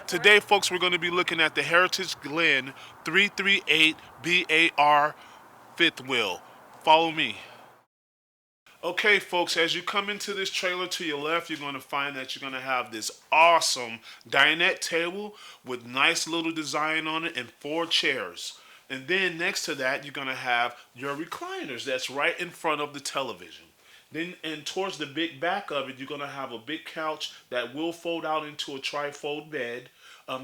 Today, folks, we're going to be looking at the Heritage Glen 338 BAR fifth wheel. Follow me. Okay, folks, as you come into this trailer to your left, you're going to find that you're going to have this awesome dinette table with nice little design on it and 4 chairs. And then next to that, you're going to have your recliners that's right in front of the television. Then, and towards the big back of it, you're going to have a big couch that will fold out into a trifold bed.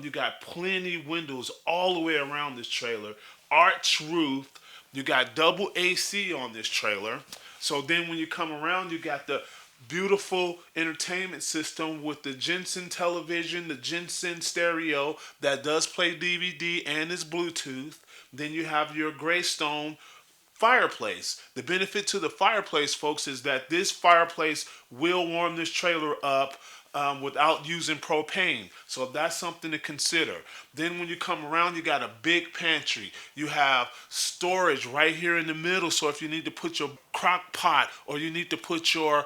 You got plenty windows all the way around this trailer. Arch roof. You got double AC on this trailer. So then when you come around, you got the beautiful entertainment system with the Jensen television, the Jensen stereo that does play DVD and is Bluetooth. Then you have your Greystone fireplace. The benefit to the fireplace, folks, is that this fireplace will warm this trailer up without using propane. So that's something to consider. Then when you come around, you got a big pantry. You have storage right here in the middle. So if you need to put your crock pot or you need to put your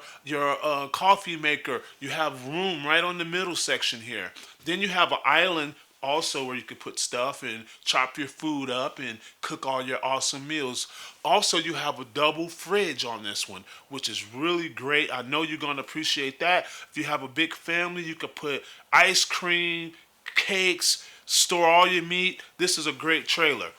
coffee maker, you have room right on the middle section here. Then you have an island also where you could put stuff and chop your food up and cook all your awesome meals. Also, you have a double fridge on this one, which is really great. I know you're going to appreciate that. If you have a big family, you could put ice cream, cakes, store all your meat. This is a great trailer.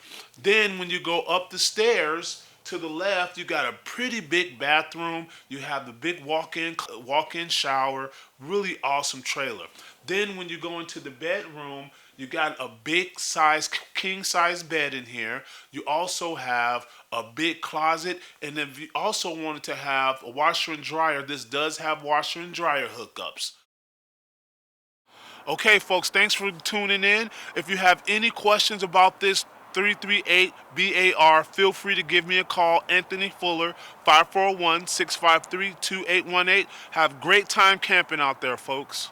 Then when you go up the stairs to the left, you got a pretty big bathroom. You have the big walk-in shower. Really awesome trailer. Then when you go into the bedroom, you got a big size, king size bed in here. You also have a big closet. And if you also wanted to have a washer and dryer, this does have washer and dryer hookups. Okay, folks, thanks for tuning in. If you have any questions about this 338 BAR, feel free to give me a call. Anthony Fuller, 541-653-2818. Have a great time camping out there, folks.